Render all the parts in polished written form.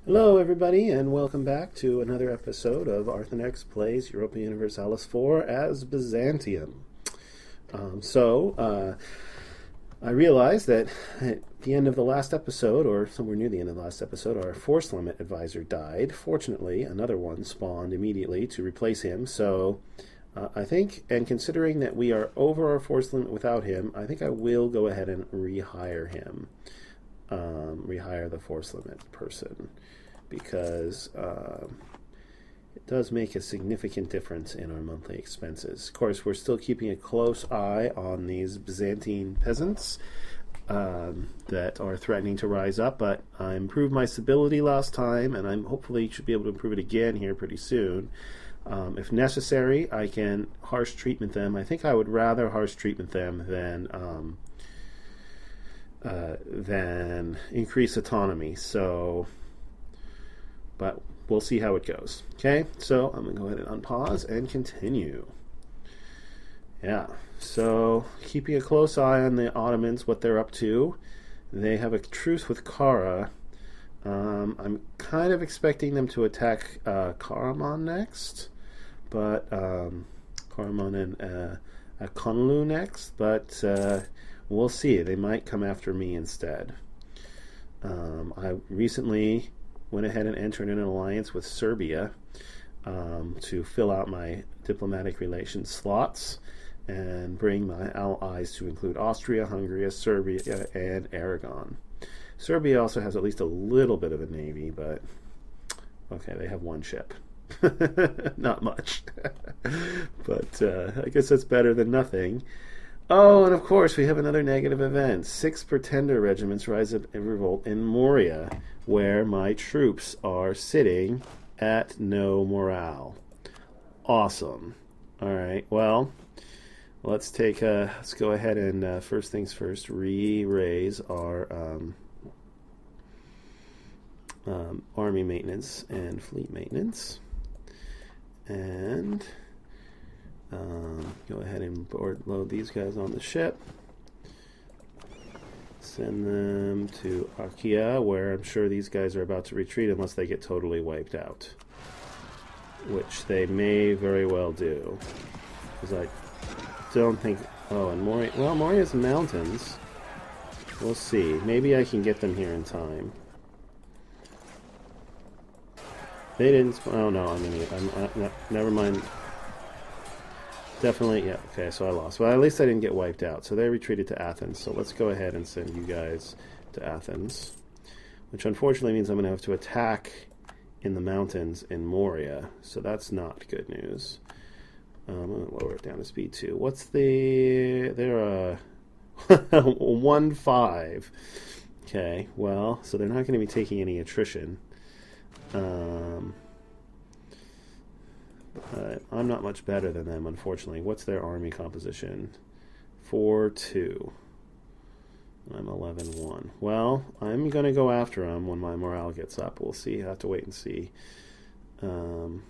Hello, everybody, and welcome back to another episode of Arthenex Plays Europa Universalis 4 as Byzantium. I realized that at the end of the last episode, or somewhere near the end of the last episode, our force limit advisor died. Fortunately, another one spawned immediately to replace him, so I think, and considering that we are over our force limit without him, I think I will go ahead and rehire him. Rehire the force limit person, because it does make a significant difference in our monthly expenses. Of course, we're still keeping a close eye on these Byzantine peasants that are threatening to rise up, but I improved my stability last time, and I'm hopefully should be able to improve it again here pretty soon. If necessary, I can harsh treatment them. I think I would rather harsh treatment them than increase autonomy. So, but we'll see how it goes. Okay, so I'm going to go ahead and unpause and continue. Yeah, so keeping a close eye on the Ottomans, what they're up to. They have a truce with Kara. I'm kind of expecting them to attack Karaman next, but Karaman and Akonlu next, but we'll see. They might come after me instead. I recently went ahead and entered an alliance with Serbia to fill out my diplomatic relations slots and bring my allies to include Austria, Hungary, Serbia, and Aragon. Serbia also has at least a little bit of a navy, but okay, they have one ship. Not much. But I guess that's better than nothing. Oh, and of course, we have another negative event. 6 pretender regiments rise up in revolt in Moria, where my troops are sitting at no morale. Awesome. All right, well, let's go ahead and, first things first, raise our army maintenance and fleet maintenance. And go ahead and load these guys on the ship. Send them to Achaia, where I'm sure these guys are about to retreat unless they get totally wiped out. Which they may very well do. Because I don't think... Oh, and Moria... Well, Moria's mountains. We'll see. Maybe I can get them here in time. They didn't... Oh, no, I'm an idiot. Never mind. Definitely, yeah, okay, so I lost. Well, at least I didn't get wiped out. So they retreated to Athens. So let's go ahead and send you guys to Athens. Which unfortunately means I'm going to have to attack in the mountains in Moria. So that's not good news. I'm going to lower it down to speed 2. What's the... They're 1-5. Okay, well, so they're not going to be taking any attrition. I'm not much better than them, unfortunately. What's their army composition? 4-2. I'm 11-1. Well, I'm going to go after them when my morale gets up. We'll see. I have to wait and see how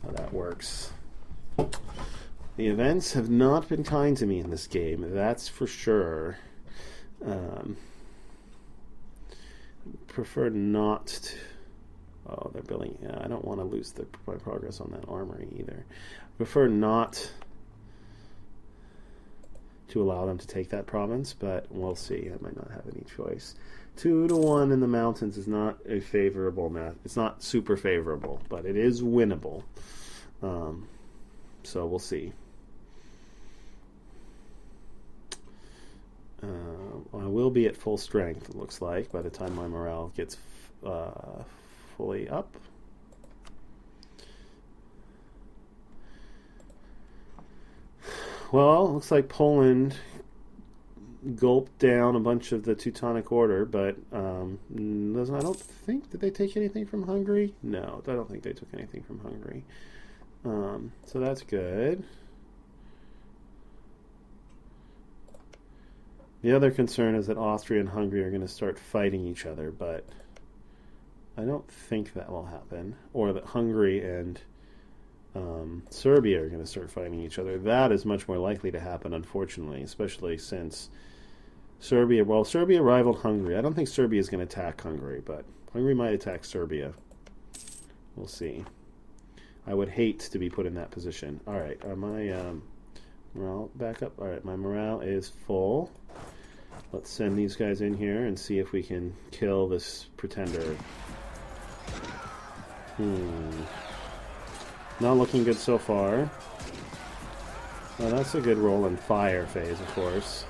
that works. The events have not been kind to me in this game, that's for sure. Prefer not to... Oh, they're building... Yeah, I don't want to lose my progress on that armory either. Prefer not to allow them to take that province, but we'll see. I might not have any choice. 2-1 in the mountains is not a favorable math. It's not super favorable, but it is winnable. So we'll see. I will be at full strength, it looks like, by the time my morale gets fully up. Well, looks like Poland gulped down a bunch of the Teutonic Order, but I don't think... Did they take anything from Hungary? No, I don't think they took anything from Hungary. So that's good. The other concern is that Austria and Hungary are going to start fighting each other, but I don't think that will happen. Or that Hungary and Serbia are going to start fighting each other. That is much more likely to happen, unfortunately, especially since Serbia rivaled Hungary. I don't think Serbia is going to attack Hungary, but Hungary might attack Serbia. We'll see. I would hate to be put in that position. Alright, are my morale back up? Alright, my morale is full. Let's send these guys in here and see if we can kill this pretender. Not looking good so far. Well, that's a good roll in fire phase, of course.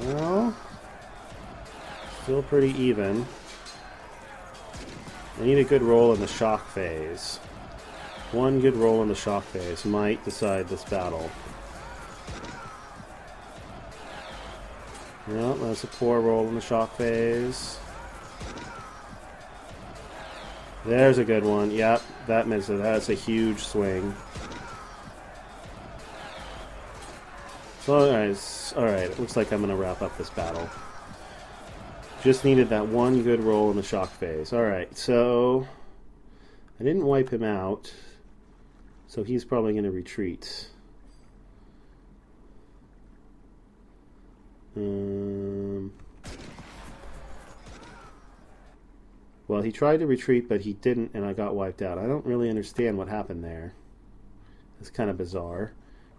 Well, still pretty even. I need a good roll in the shock phase. One good roll in the shock phase might decide this battle. No, that's a poor roll in the shock phase. There's a good one. Yep, that misses. That's a huge swing. So, alright, it looks like I'm going to wrap up this battle. Just needed that one good roll in the shock phase. Alright, so I didn't wipe him out, so he's probably going to retreat. Well, he tried to retreat, but he didn't, and I got wiped out. I don't really understand what happened there. It's kind of bizarre.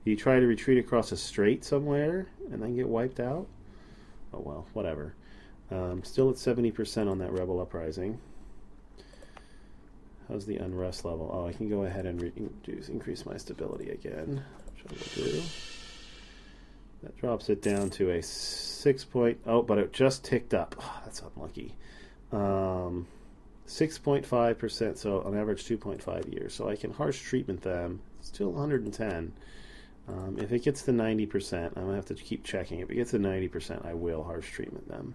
Did he try to retreat across a strait somewhere and then get wiped out? Oh well, whatever. Still at 70% on that rebel uprising. How's the unrest level? Oh, I can go ahead and increase my stability again, which I will do. That drops it down to a 6 point... Oh, but it just ticked up. Oh, that's unlucky. 6.5%, so on average 2.5 years. So I can harsh treatment them. Still 110. If it gets to 90%, I'm going to have to keep checking. If it gets to 90%, I will harsh treatment them.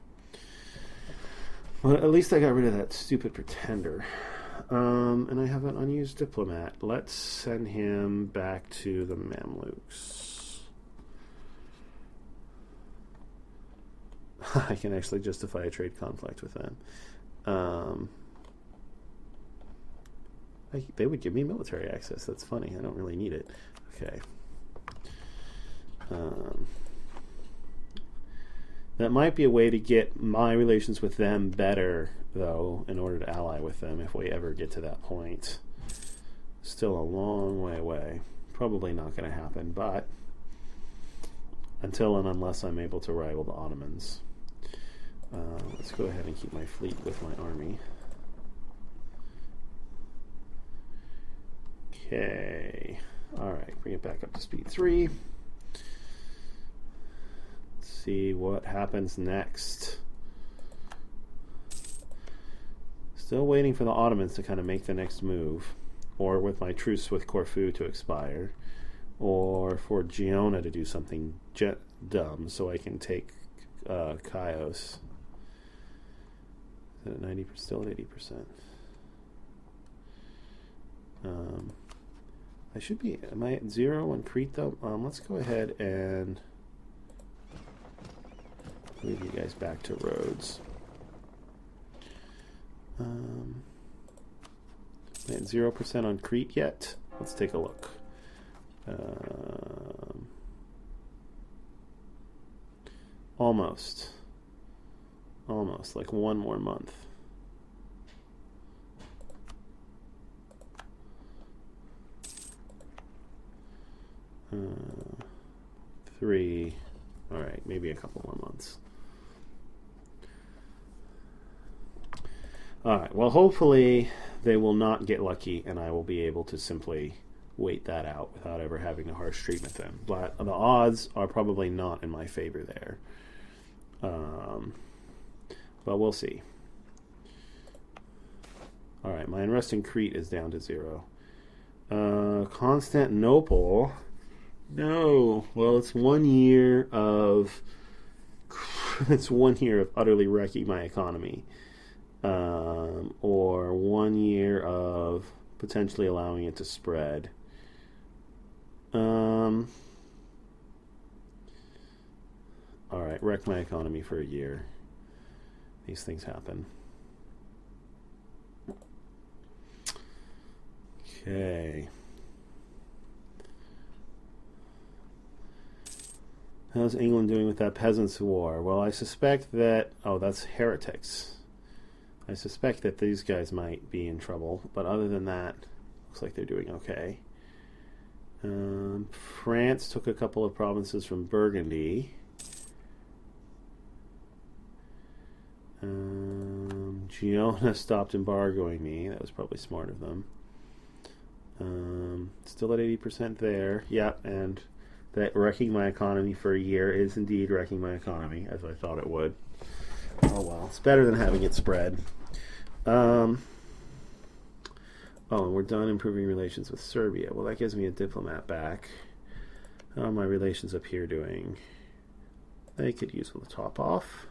Well, at least I got rid of that stupid pretender. And I have an unused diplomat. Let's send him back to the Mamluks. I can actually justify a trade conflict with them. They would give me military access. That's funny. I don't really need it. Okay. That might be a way to get my relations with them better, though, in order to ally with them if we ever get to that point. Still a long way away. Probably not going to happen, but until and unless I'm able to rival the Ottomans. Let's go ahead and keep my fleet with my army. Okay. Alright, bring it back up to speed 3. Let's see what happens next. Still waiting for the Ottomans to kind of make the next move. Or with my truce with Corfu to expire. Or for Giona to do something dumb so I can take Chios. Is it at 90%? Still at 80%. I should be... Am I at 0 on Crete, though? Let's go ahead and move you guys back to Rhodes. Am I at 0% on Crete yet? Let's take a look. Almost. Almost. Like one more month. Three. Alright, maybe a couple more months. Alright, well hopefully they will not get lucky and I will be able to simply wait that out without ever having to harsh treatment them. But the odds are probably not in my favor there. But we'll see. Alright, my unrest in Crete is down to 0. Constantinople... No. Well, it's 1 year of it's 1 year of utterly wrecking my economy, or 1 year of potentially allowing it to spread. All right, wreck my economy for a year. These things happen. Okay. How's England doing with that peasants' war? Well, I suspect that... Oh, that's heretics. I suspect that these guys might be in trouble, but other than that, looks like they're doing okay. France took a couple of provinces from Burgundy. Giona stopped embargoing me. That was probably smart of them. Still at 80% there. Yeah, and that wrecking my economy for a year is indeed wrecking my economy, as I thought it would. Oh well, it's better than having it spread. Oh, and we're done improving relations with Serbia. Well, that gives me a diplomat back. How are my relations up here doing? They could use a top off.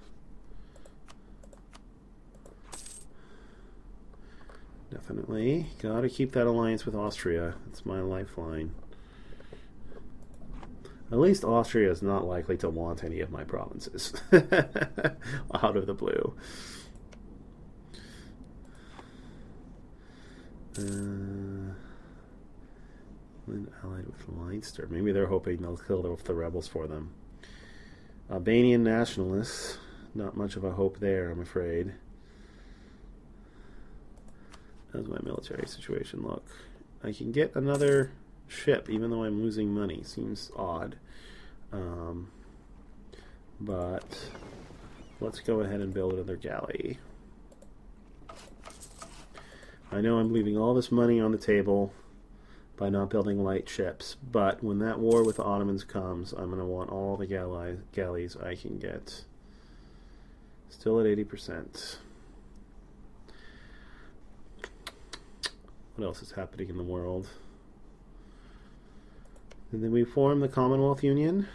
Definitely. Gotta keep that alliance with Austria. It's my lifeline. At least Austria is not likely to want any of my provinces. Out of the blue. Allied with Leinster. Maybe they're hoping they'll kill the rebels for them. Albanian nationalists. Not much of a hope there, I'm afraid. How does my military situation look? I can get another ship, even though I'm losing money. Seems odd. But let's go ahead and build another galley. I know I'm leaving all this money on the table by not building light ships, but when that war with the Ottomans comes, I'm going to want all the galleys I can get. Still at 80%. What else is happening in the world? And then we form the Commonwealth Union.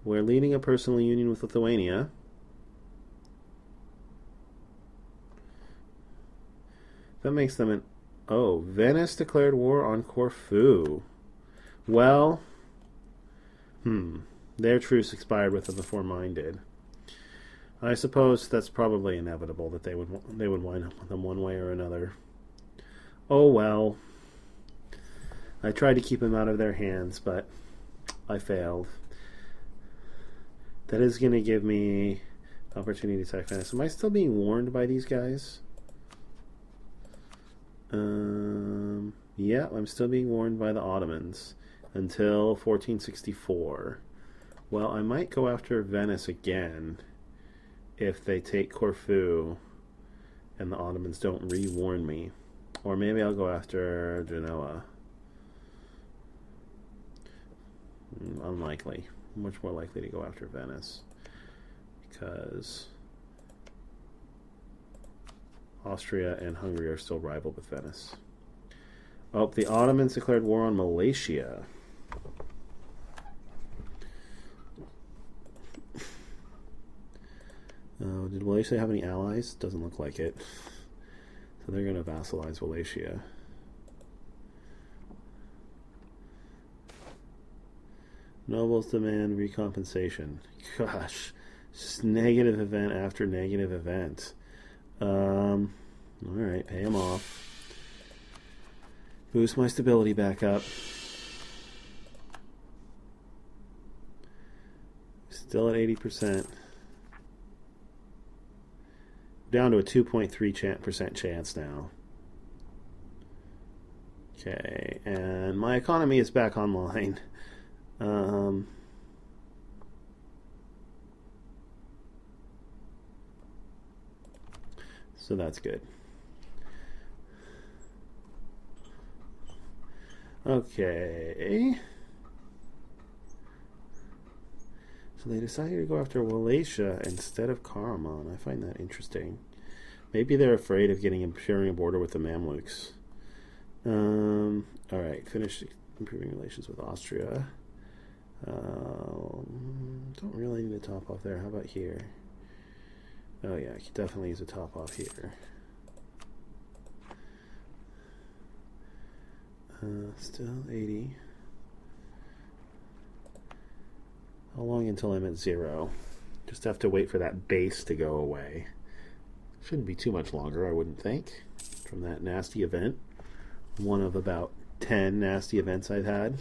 We're leading a personal union with Lithuania. That makes them an... Oh, Venice declared war on Corfu. Well, their truce expired with them before mine did. I suppose that's probably inevitable that they would wind up with them one way or another. Oh well. I tried to keep them out of their hands, but I failed. That is going to give me opportunity to attack Venice. Am I still being warned by these guys? Yeah, I'm still being warned by the Ottomans until 1464. Well, I might go after Venice again if they take Corfu and the Ottomans don't re-warn me. Or maybe I'll go after Genoa. Unlikely. Much more likely to go after Venice. Because Austria and Hungary are still rival with Venice. Oh, the Ottomans declared war on Malaysia. Did Malaysia have any allies? Doesn't look like it. So they're going to vassalize Wallachia. Nobles demand recompensation. Gosh, just negative event after negative event. Alright, pay them off. Boost my stability back up. Still at 80%. Down to a 2.3% chance now. Okay, and my economy is back online. So that's good. Okay. So they decided to go after Wallachia instead of Karaman. I find that interesting. Maybe they're afraid of sharing a border with the Mamluks. Alright, finish improving relations with Austria. Don't really need a top off there. How about here? Oh yeah, I could definitely use a top off here. Still 80. How long until I'm at 0? Just have to wait for that base to go away. Shouldn't be too much longer, I wouldn't think, from that nasty event. One of about 10 nasty events I've had.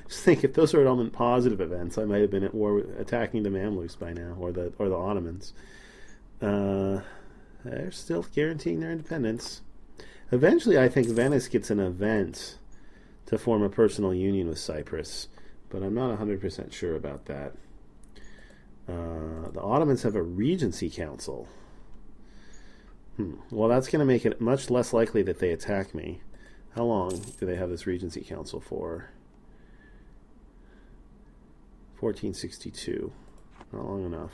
Just think, if those were all positive events, I might have been at war attacking the Mamluks by now, or the Ottomans. They're still guaranteeing their independence. Eventually, I think Venice gets an event to form a personal union with Cyprus, but I'm not 100% sure about that. The Ottomans have a regency council. Well, that's going to make it much less likely that they attack me. How long do they have this regency council for? 1462. Not long enough.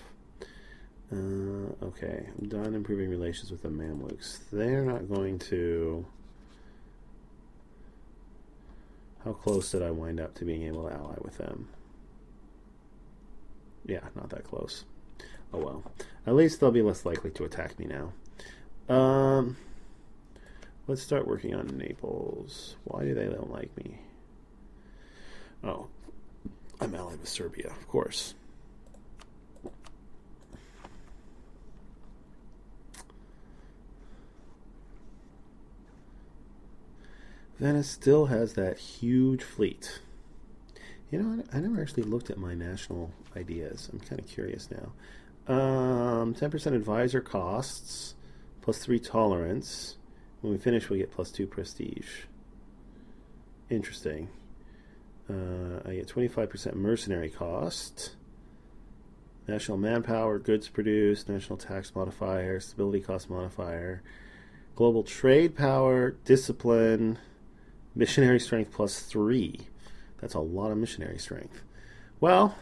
Okay, I'm done improving relations with the Mamluks. They're not going to... How close did I wind up to being able to ally with them? Yeah, not that close. Oh well. At least they'll be less likely to attack me now. Let's start working on Naples. Why do they don't like me? Oh, I'm allied with Serbia, of course. Venice still has that huge fleet. You know, I never actually looked at my national ideas. I'm kind of curious now. 10% advisor costs, plus 3 tolerance. When we finish, we get plus 2 prestige. Interesting. I get 25% mercenary cost. National manpower, goods produced, national tax modifier, stability cost modifier, global trade power, discipline, missionary strength plus 3. That's a lot of missionary strength. Well,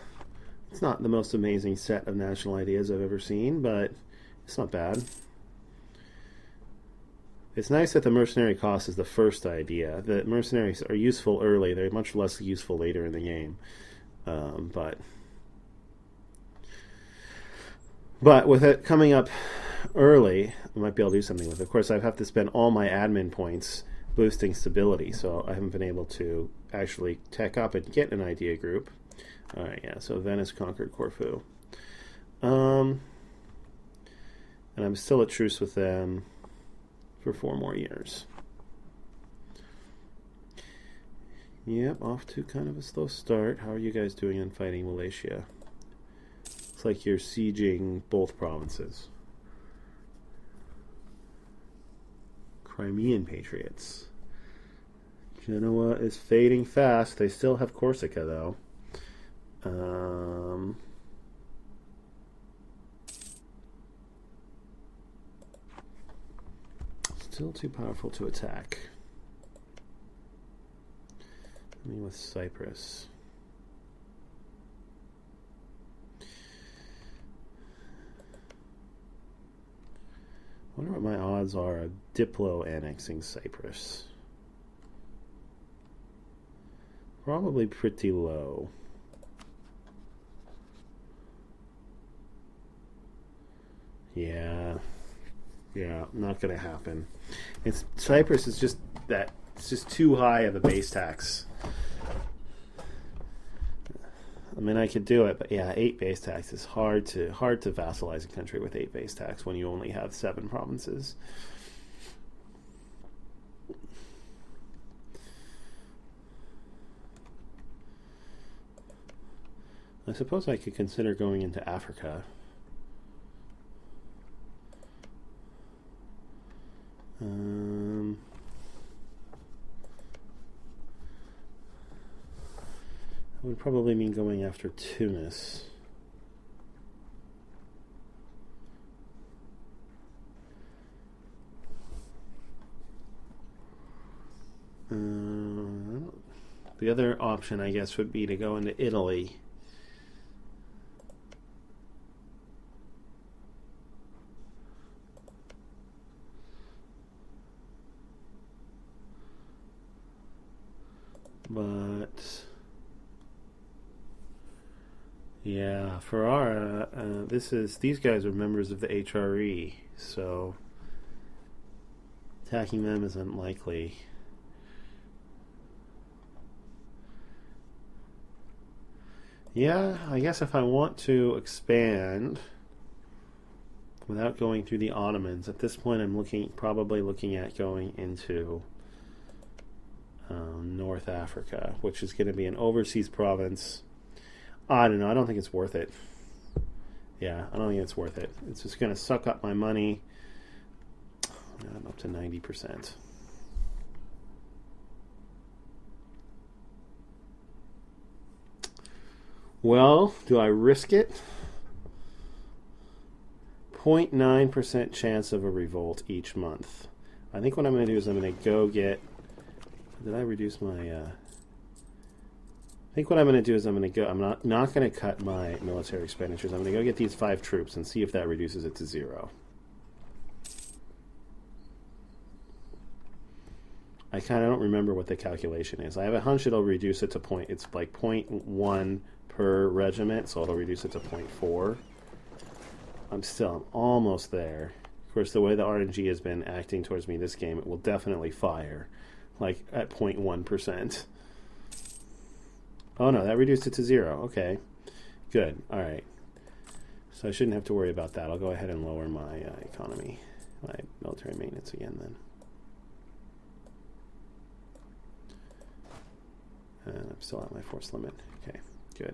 it's not the most amazing set of national ideas I've ever seen, but it's not bad. It's nice that the mercenary cost is the first idea. The mercenaries are useful early. They're much less useful later in the game. But with it coming up early, I might be able to do something with it. Of course, I have to spend all my admin points boosting stability, so I haven't been able to actually tech up and get an idea group. All right, yeah, so Venice conquered Corfu. And I'm still at truce with them for 4 more years. Yep, off to kind of a slow start. How are you guys doing on fighting Wallachia? It's like you're sieging both provinces. Crimean Patriots. Genoa is fading fast. They still have Corsica, though. Still too powerful to attack. I mean, with Cyprus. I wonder what my odds are of Diplo annexing Cyprus. Probably pretty low. Yeah, not going to happen. Cyprus is just that. It's just too high of a base tax. I mean, I could do it, but yeah, 8 base tax is hard to vassalize a country with 8 base tax when you only have 7 provinces. I suppose I could consider going into Africa. That would probably mean going after Tunis. The other option, I guess, would be to go into Italy. But yeah, Ferrara, these guys are members of the HRE, so attacking them is unlikely. Yeah, I guess if I want to expand without going through the Ottomans, at this point I'm probably looking at going into North Africa, which is going to be an overseas province. I don't know. I don't think it's worth it. Yeah, I don't think it's worth it. It's just going to suck up my money. I'm up to 90%. Well, do I risk it? 0.9% chance of a revolt each month. I think what I'm going to do is I'm going to go get... Did I reduce my... I think what I'm going to do is I'm not going to cut my military expenditures. I'm going to go get these 5 troops and see if that reduces it to 0. I kind of don't remember what the calculation is. I have a hunch it'll reduce it to it's like 0.1 per regiment, so it'll reduce it to 0.4. I'm almost there. Of course, the way the RNG has been acting towards me this game, it will definitely fire, like at 0.1%. Oh no, that reduced it to 0. Okay, good. All right. So I shouldn't have to worry about that. I'll go ahead and lower my economy, my military maintenance again then. And I'm still at my force limit. Okay, good.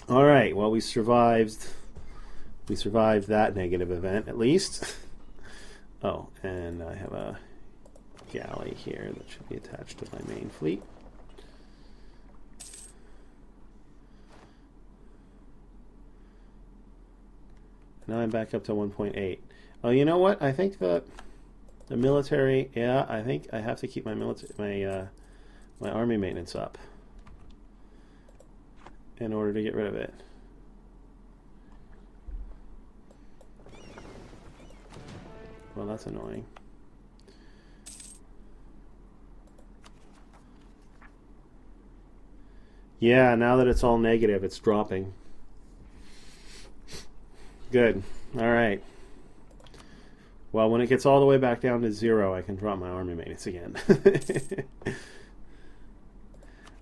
All right. Well, we survived. We survived that negative event at least. Oh, and I have a galley here that should be attached to my main fleet. Now I'm back up to 1.8. Oh, you know what? I think that the military. Yeah, I think I have to keep my my army maintenance up in order to get rid of it. Well, that's annoying. Yeah, now that it's all negative, it's dropping. Good. All right. Well, when it gets all the way back down to 0, I can drop my army maintenance again.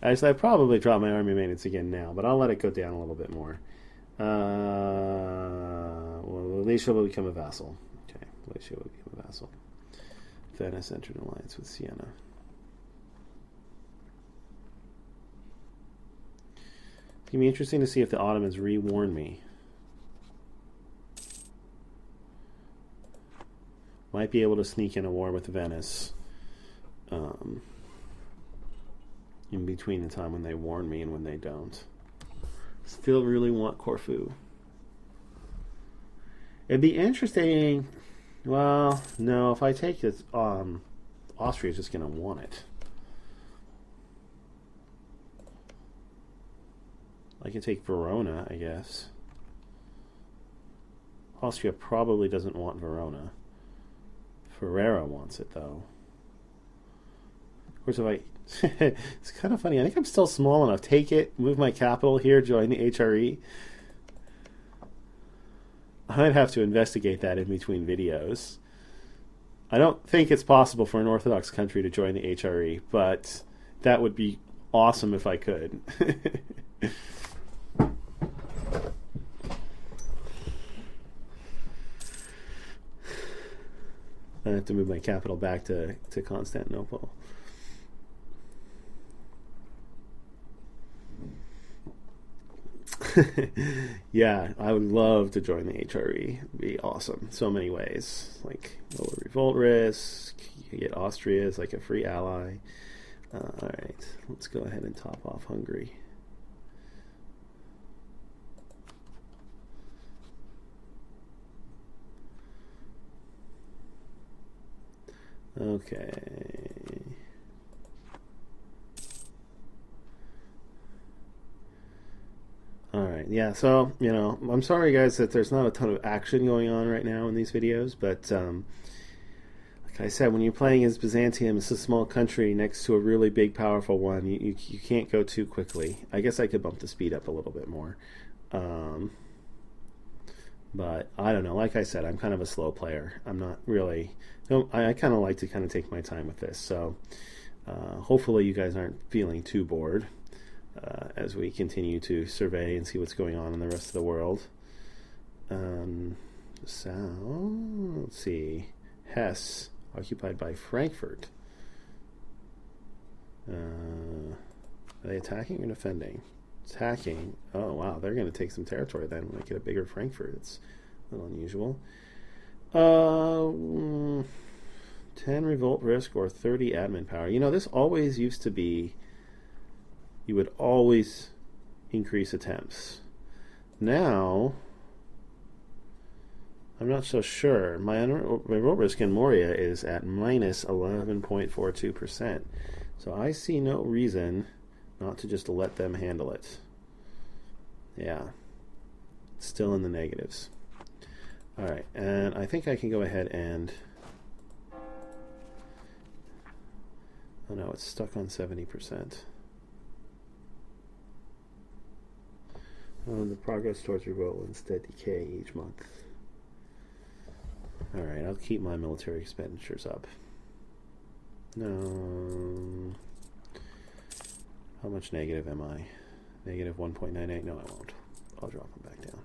Actually, I probably drop my army maintenance again now, but I'll let it go down a little bit more. Well, Galicia will become a vassal. Okay, Galicia will become a vassal. Venice entered an alliance with Siena. It's going to be interesting to see if the Ottomans re-warn me. Might be able to sneak in a war with Venice. In between the time when they warn me and when they don't. Still really want Corfu. It'd be interesting. Well, no, if I take this, Austria's just going to want it. I can take Verona, I guess. Austria probably doesn't want Verona. Ferrara wants it, though. Of course, if I... it's kind of funny. I think I'm still small enough. Take it, move my capital here, join the HRE. I'd have to investigate that in between videos. I don't think it's possible for an Orthodox country to join the HRE, but that would be awesome if I could. I have to move my capital back to Constantinople. Yeah, I would love to join the HRE. It'd be awesome. So many ways. Like lower revolt risk. You get Austria as like a free ally. Alright, let's go ahead and top off Hungary. Okay. Alright, yeah, so, you know, I'm sorry guys that there's not a ton of action going on right now in these videos, but like I said, when you're playing as Byzantium, it's a small country next to a really big, powerful one. You can't go too quickly. I guess I could bump the speed up a little bit more. But I don't know. Like I said, I'm kind of a slow player. I'm not really... I kind of like to kind of take my time with this. So hopefully you guys aren't feeling too bored as we continue to survey and see what's going on in the rest of the world. So, let's see. Hesse, occupied by Frankfurt. Are they attacking or defending? Attacking. Oh, wow. They're going to take some territory then when I get a bigger Frankfurt. It's a little unusual. 10 revolt risk or 30 admin power. You know, this always used to be, you would always increase attempts. Now, I'm not so sure. My revolt risk in Moria is at minus 11.42%. So I see no reason not to just let them handle it. Yeah. Still in the negatives. Alright, and I think I can go ahead and... Oh no, it's stuck on 70%. The progress towards revolt will instead decay each month. Alright, I'll keep my military expenditures up. No. How much negative am I? Negative 1.98? No, I won't. I'll drop them back down.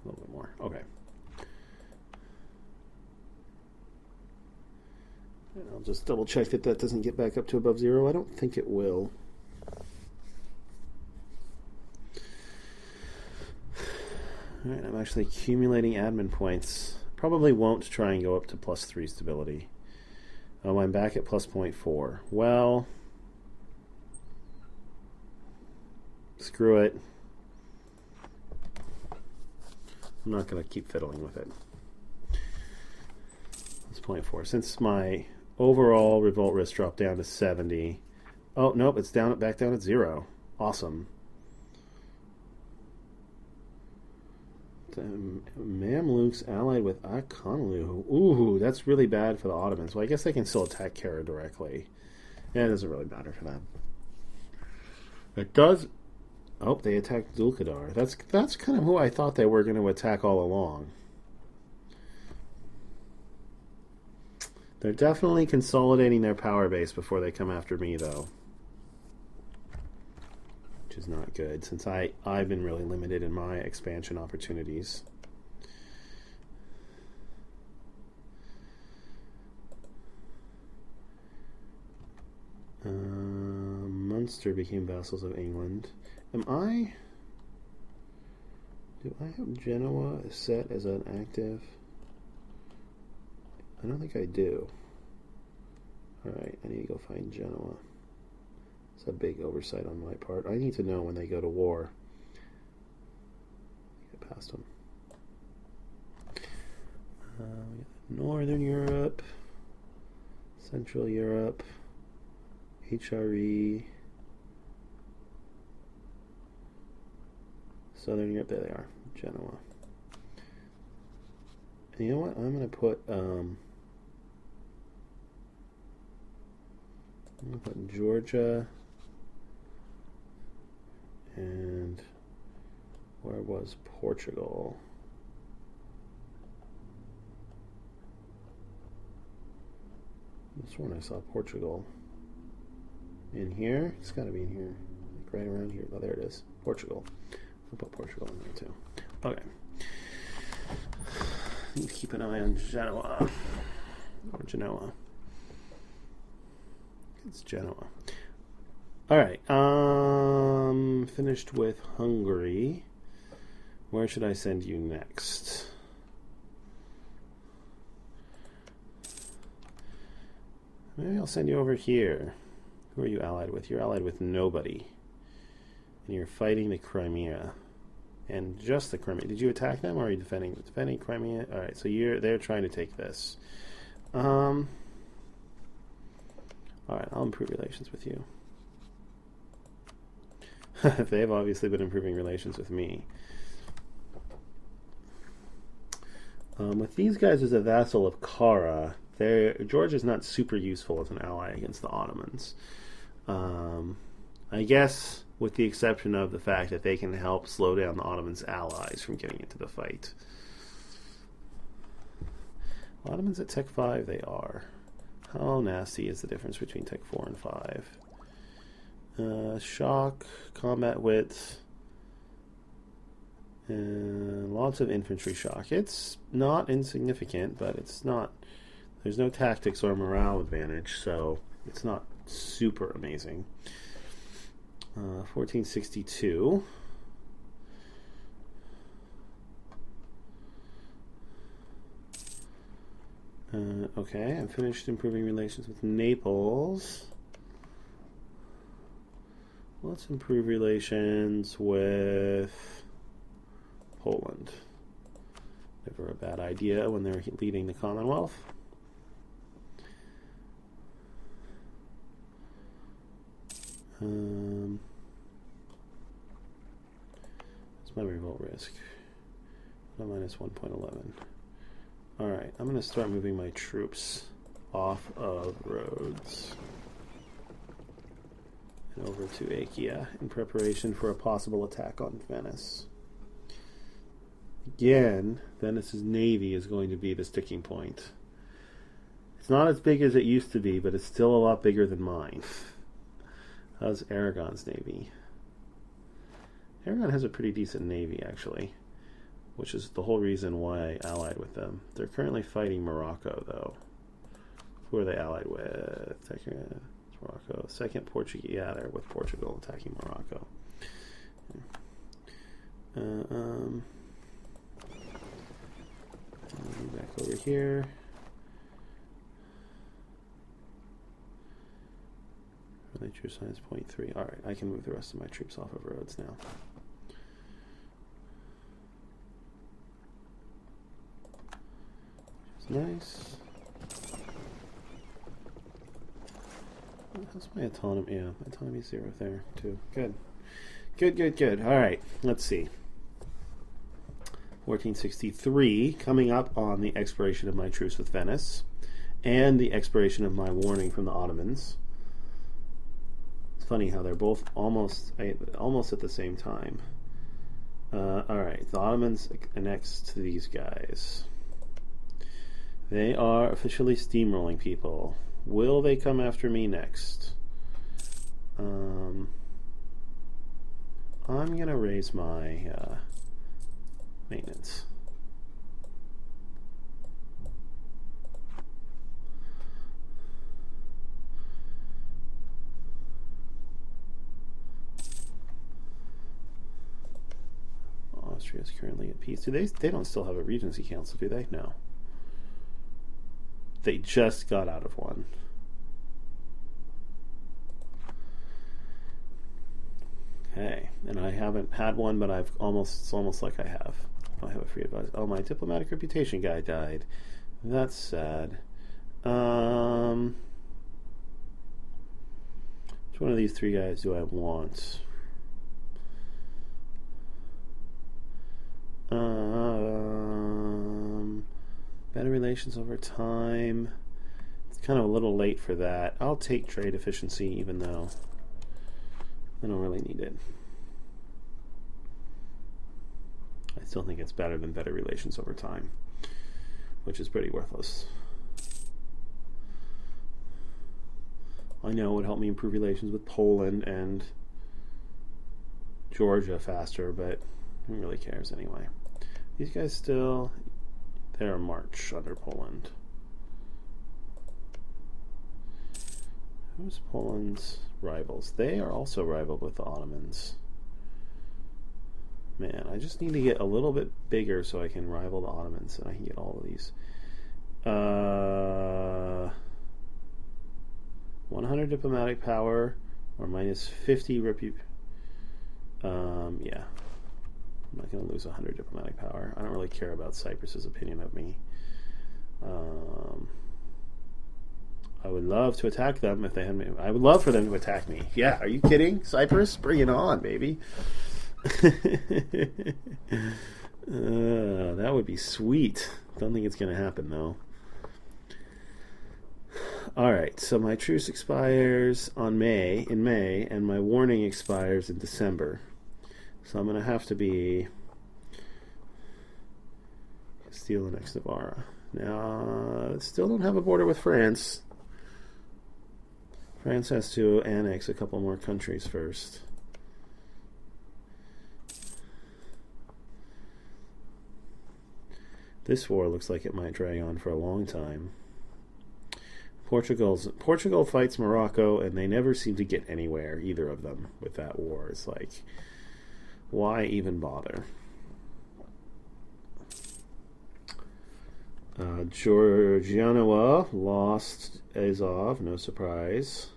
A little bit more. Okay. And I'll just double check that that doesn't get back up to above 0. I don't think it will. Alright, I'm actually accumulating admin points. Probably won't try and go up to +3 stability. Oh, I'm back at +0.4. Well, screw it. I'm not going to keep fiddling with it. It's 0.4. Since my overall revolt risk dropped down to 70. Oh, nope, it's down back down at 0. Awesome. Mamluks allied with Akanlu. Ooh, that's really bad for the Ottomans. Well, I guess they can still attack Kara directly. Yeah, it doesn't really matter for them. It does. Oh, they attacked Zulkadar. That's kind of who I thought they were going to attack all along. They're definitely consolidating their power base before they come after me, though. Which is not good, since I've been really limited in my expansion opportunities. Munster became vassals of England. Do I have Genoa set as an active? I don't think I do. Alright, I need to go find Genoa. It's a big oversight on my part. I need to know when they go to war. Get past them. We got Northern Europe, Central Europe, HRE, Southern Europe. There they are, Genoa. And you know what? I'm going to put Georgia. And where was Portugal? I sworn I saw Portugal in here. It's got to be in here, like right around here. Oh, there it is. Portugal. I'll put Portugal in there too. Okay. Need to keep an eye on Genoa. Or Genoa. It's Genoa. Alright, finished with Hungary. Where should I send you next? Maybe I'll send you over here. Who are you allied with? You're allied with nobody. And you're fighting the Crimea. And just the Crimea. Did you attack them, or are you defending Crimea? Alright, so they're trying to take this. Alright, I'll improve relations with you. They've obviously been improving relations with me. With these guys as a vassal of Kara, Georgia's not super useful as an ally against the Ottomans. I guess with the exception of the fact that they can help slow down the Ottomans' allies from getting into the fight. Ottomans at Tech 5, they are. How nasty is the difference between Tech 4 and 5? Shock, combat width, And lots of infantry shock. It's not insignificant, but it's not. There's no tactics or morale advantage, so it's not super amazing. 1462. Okay, I've finished improving relations with Naples. Let's improve relations with Poland. Never a bad idea when they're leading the Commonwealth. What's my revolt risk? Minus 1.11. Alright, I'm going to start moving my troops off of Rhodes and over to Achaia in preparation for a possible attack on Venice. Again, Venice's navy is going to be the sticking point. It's not as big as it used to be, but it's still a lot bigger than mine. How's Aragon's navy? Aragon has a pretty decent navy, actually, which is the whole reason why I allied with them. They're currently fighting Morocco, though. Who are they allied with? Morocco. Second, Portugal. Yeah, they're with Portugal attacking Morocco. Back over here. Relay true science 0.3. Alright, I can move the rest of my troops off of Rhodes now. Nice. How's my autonomy? Yeah, autonomy 0 there too. Good. Good. Alright, let's see. 1463, coming up on the expiration of my truce with Venice and the expiration of my warning from the Ottomans. It's funny how they're both almost at the same time. Alright, the Ottomans annexed to these guys. They are officially steamrolling people. Will they come after me next? I'm going to raise my maintenance. Austria is currently at peace. They don't still have a Regency Council, do they? No. They just got out of one. Okay, and I haven't had one, but it's almost like I have. I have a free advice. Oh, my diplomatic reputation guy died. That's sad. Which one of these three guys do I want? Better relations over time. It's kind of a little late for that. I'll take trade efficiency, even though I don't really need it. I still think it's better than better relations over time, which is pretty worthless. I know it would help me improve relations with Poland and Georgia faster, but who really cares anyway? These guys still... They're a march under Poland. Who's Poland's rivals? They are also rivaled with the Ottomans. Man, I just need to get a little bit bigger so I can rival the Ottomans and I can get all of these. 100 diplomatic power or minus 50 yeah. I'm not going to lose 100 diplomatic power. I don't really care about Cyprus's opinion of me. I would love to attack them if they had me. I would love for them to attack me. Yeah, are you kidding? Cyprus? Bring it on, baby. That would be sweet. Don't think it's going to happen, though. Alright, so my truce expires in May, and my warning expires in December. So I'm going to have to be Castile and Navarra. Now, still don't have a border with France. France has to annex a couple more countries first. This war looks like it might drag on for a long time. Portugal fights Morocco, and they never seem to get anywhere, either of them, with that war. It's like, why even bother? Georgianoa lost Azov, no surprise.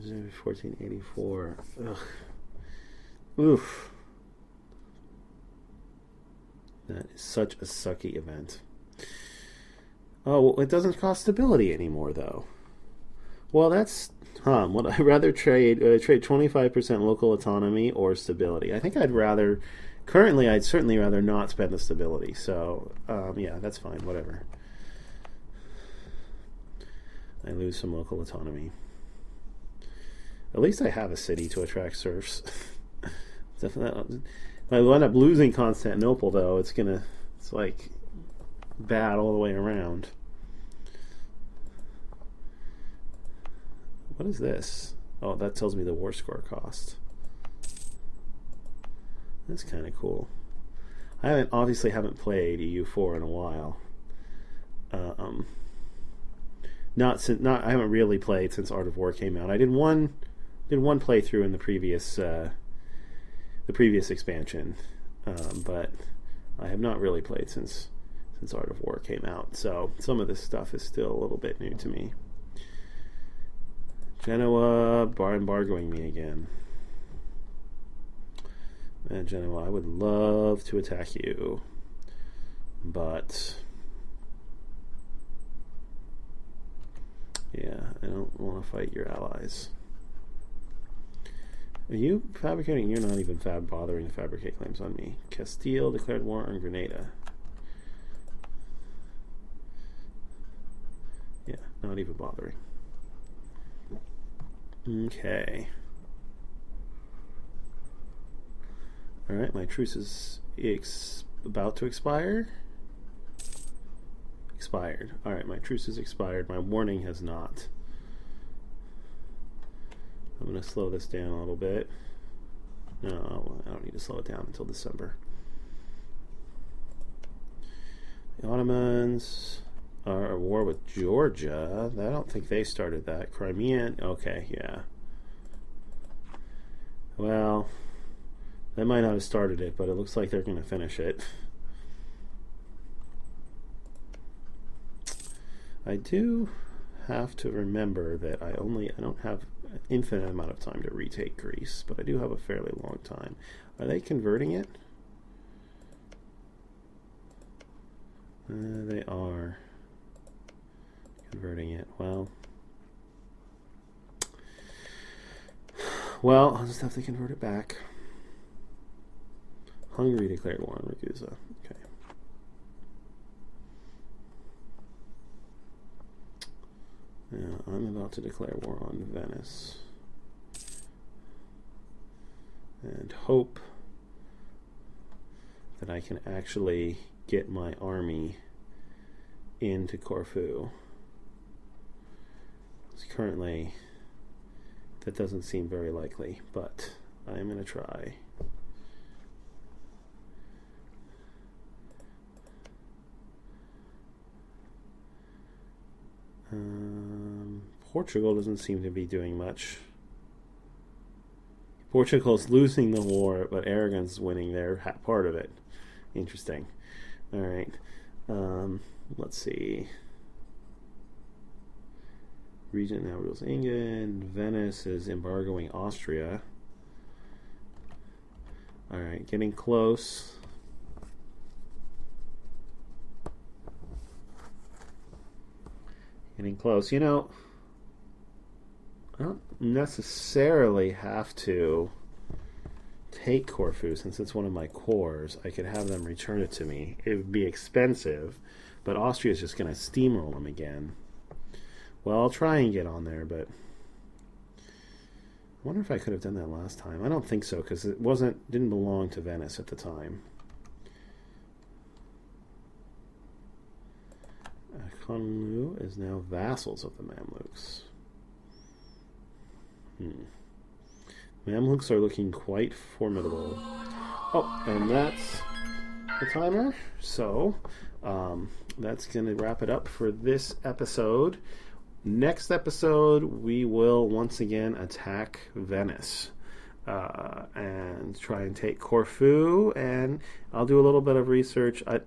Yeah, 1484. Ugh. Oof. That is such a sucky event. Oh, well, it doesn't cost stability anymore, though. Well, that's... Would I rather trade 25% local autonomy or stability? I think I'd rather... Currently, I'd certainly rather not spend the stability. So, yeah, that's fine. Whatever. I lose some local autonomy. At least I have a city to attract serfs. Definitely. If I wind up losing Constantinople, though, it's like bad all the way around. What is this? Oh, that tells me the war score cost. That's kind of cool. I obviously haven't played EU4 in a while. I haven't really played since Art of War came out. I did one playthrough in the previous expansion, but I have not really played since Art of War came out. So some of this stuff is still a little bit new to me. Genoa embargoing me again. Man, Genoa, I would love to attack you, but yeah, I don't want to fight your allies. Are you fabricating? You're not even bothering to fabricate claims on me. Castile declared war on Grenada. Yeah, not even bothering. Okay. Alright, my truce is about to expire. Expired. Alright, my truce is expired. My warning has not. I'm going to slow this down a little bit. No, I don't need to slow it down until December. The Ottomans are at war with Georgia. I don't think they started that. Crimean. Okay, yeah. Well, they might not have started it, but it looks like they're going to finish it. I do have to remember that I don't have an infinite amount of time to retake Greece, but I do have a fairly long time. Are they converting it? They are converting it. Well, I'll just have to convert it back. Hungary declared war on Ragusa. Okay. Yeah, I'm about to declare war on Venice. And hope that I can actually get my army into Corfu. Currently, that doesn't seem very likely, but I'm going to try. Portugal doesn't seem to be doing much. Portugal's losing the war, but Aragon's winning their part of it. Interesting. All right. Let's see. Regent now rules England. Venice is embargoing Austria. All right, getting close. Getting close. You know, I don't necessarily have to take Corfu since it's one of my cores. I could have them return it to me. It would be expensive, but Austria's just going to steamroll them again. Well, I'll try and get on there, but I wonder if I could have done that last time. I don't think so, because it didn't belong to Venice at the time. Khanlu is now vassals of the Mamluks. Mamluks are looking quite formidable. Oh, and that's the timer. So that's going to wrap it up for this episode. Next episode, we will once again attack Venice and try and take Corfu, and I'll do a little bit of research. I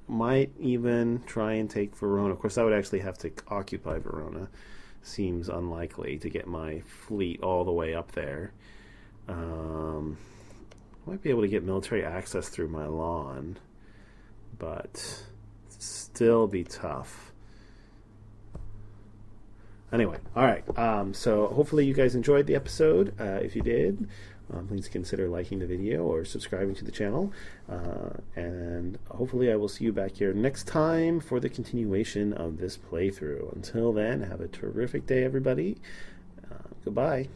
might even try and take Verona. Of course, I would actually have to occupy Verona. Seems unlikely to get my fleet all the way up there. Might be able to get military access through Milan, but still be tough. Anyway, all right. So hopefully you guys enjoyed the episode. If you did, please consider liking the video or subscribing to the channel. And hopefully I will see you back here next time for the continuation of this playthrough. Until then, have a terrific day, everybody. Goodbye.